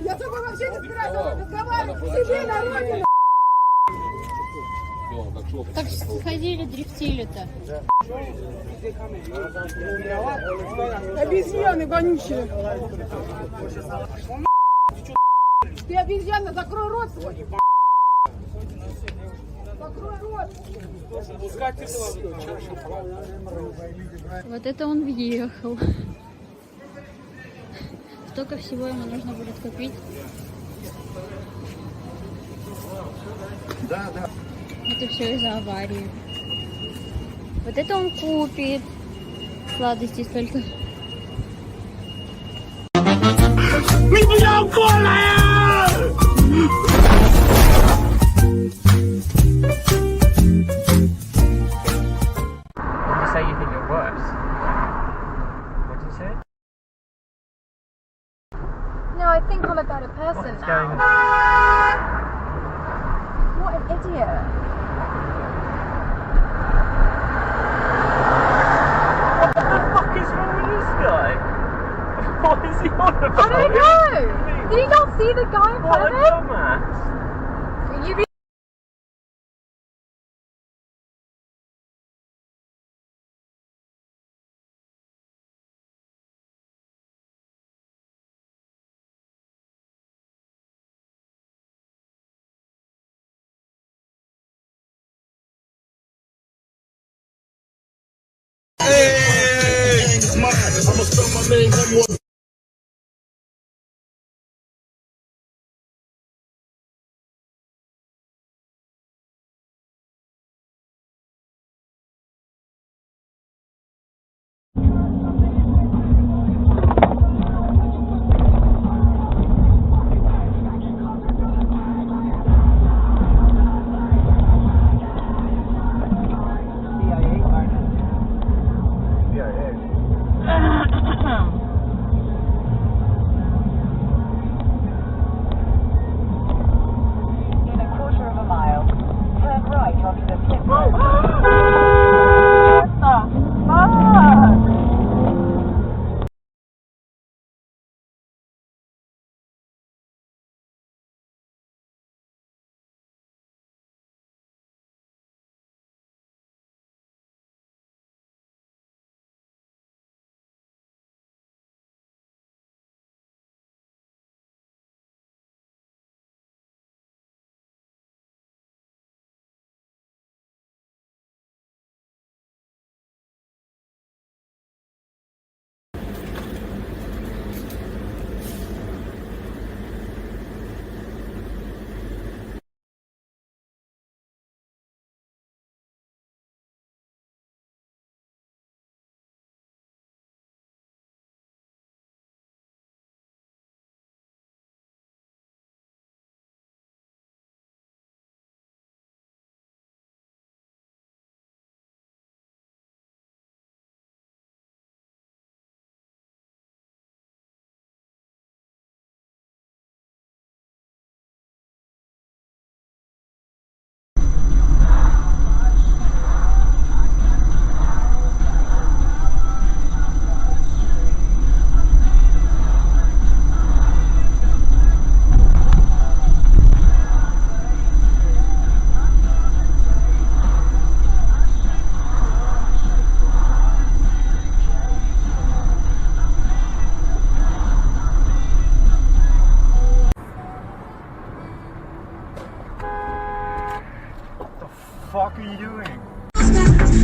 Я с тобой вообще не собираюсь разговаривать. Тебе на родину. Так ходили, дрифтили-то. Обезьяны вонючие. Ты обезьяна, закрой рот свой. Закрой рот. Вот это он въехал. Столько всего ему нужно будет купить. Да, да. Это все из-за аварии. Вот это он купит. Сладости столько. Меня уволят! When you say you think you're worse, what did you say? No, I think I'm a better person What's now. going on? What an idiot. What the fuck is wrong with this guy? What is he on about? I don't know. Did he not see the guy in What front a of him? dumbass! You I'ma spell my name one more. What the fuck are you doing?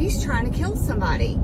He's trying to kill somebody.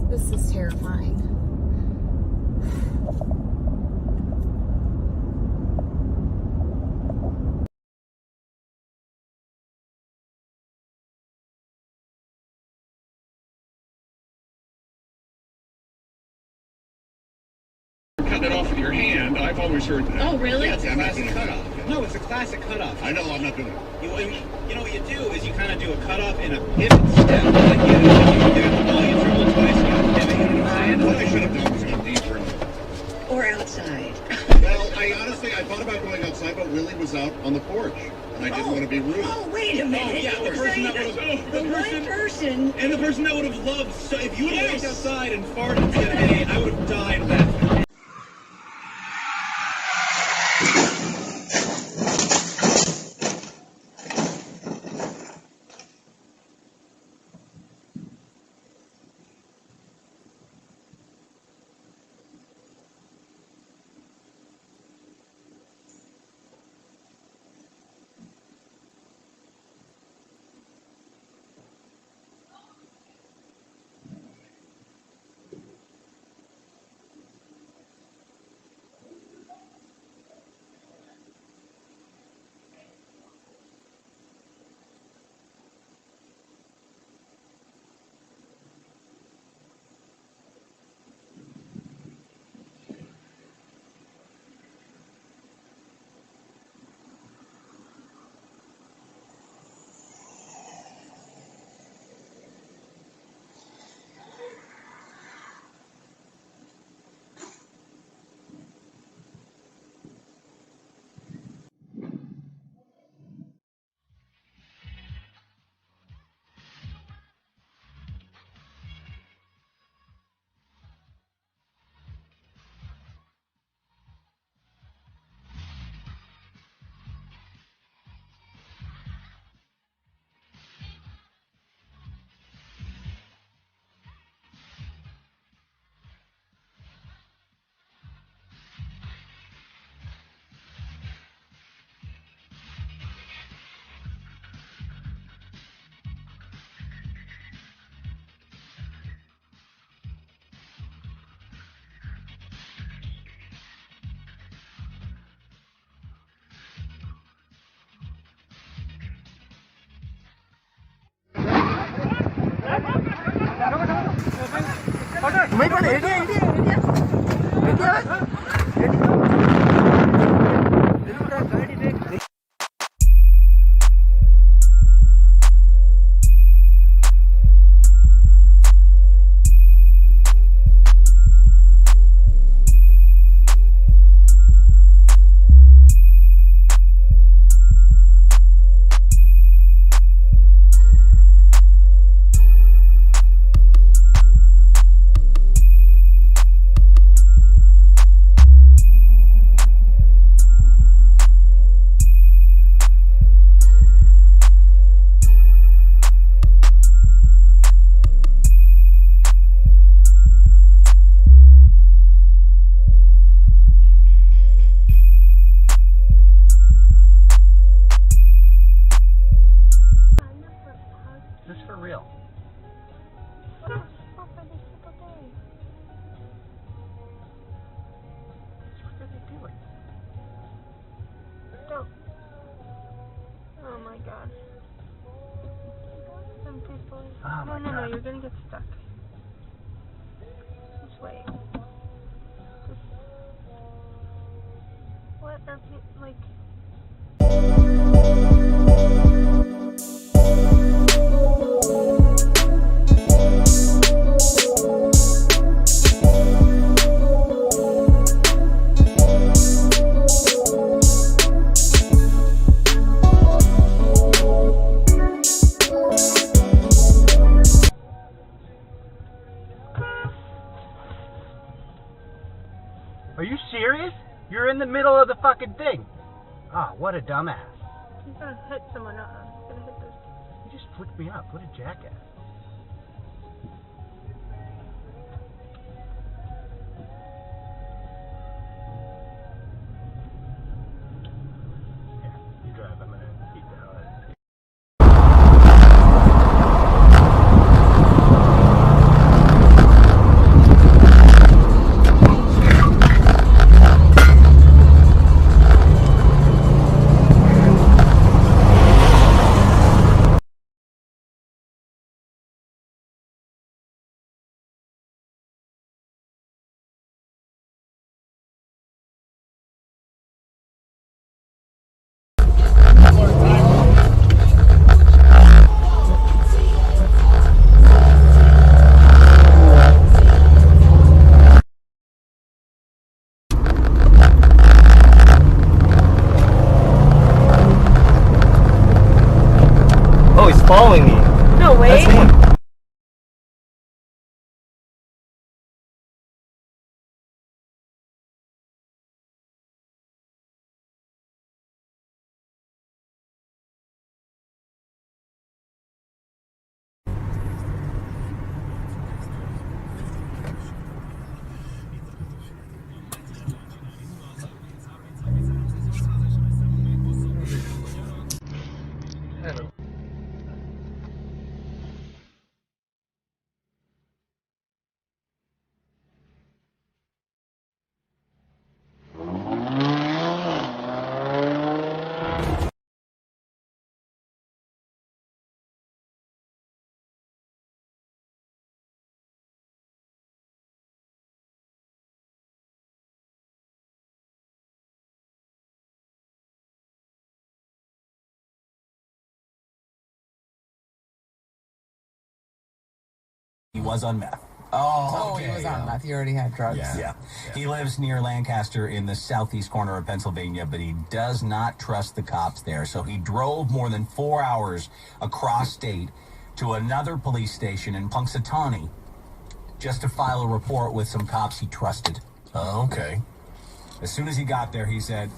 This is terrifying. Cut it off with your hand. I've always heard that. Oh, really? Yeah, It's a I'm not classic doing cutoff. that. No, it's a classic cutoff. I know, I'm not doing it. You know what you do is you kind of do a cutoff in a pivot step. Like you do the ball, you dribble it twice, you got pivot, you know what I'm saying? What I should have done was gone deeper. Or outside. Well, I thought about going outside, but Willie was out on the porch, and I didn't want to be rude. Oh, wait a minute. yeah, the person that would have... The one person. And the person that would have loved, so if you would have walked outside and farted and said, hey, I would have died laughing. This for real. What are they doing? Don't. Oh my god. Some people. Oh my No, God. you're gonna get stuck. Just wait. Just. What are people, like. Are you serious? You're in the middle of the fucking thing. Ah, what a dumbass. He's gonna hit someone. He's gonna hit those. You just flicked me up. What a jackass. Yeah, you drive. I'm gonna beat the hell out of this. Oh, he's following me. No way. That's him. He was on meth. Oh, okay. He was on meth. He already had drugs. Yeah. He lives near Lancaster in the southeast corner of Pennsylvania, but he does not trust the cops there. So he drove more than 4 hours across state to another police station in Punxsutawney just to file a report with some cops he trusted. Oh, okay. As soon as he got there, he said,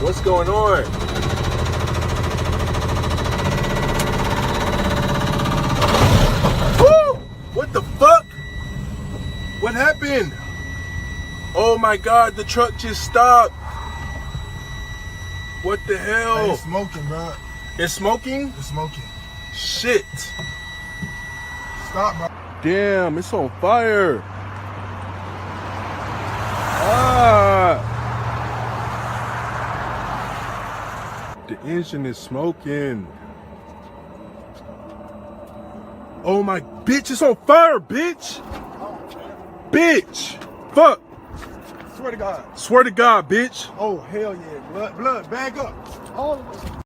What's going on? Woo! What the fuck? What happened? Oh my God, the truck just stopped. What the hell? It's smoking, bro. It's smoking? It's smoking. Shit. Stop, bro. Damn, it's on fire. Ah. The engine is smoking. Oh my, bitch, it's on fire, bitch. Bitch. Fuck. Swear to God. Swear to God, bitch. Oh, hell yeah. Blood, back up. All the way.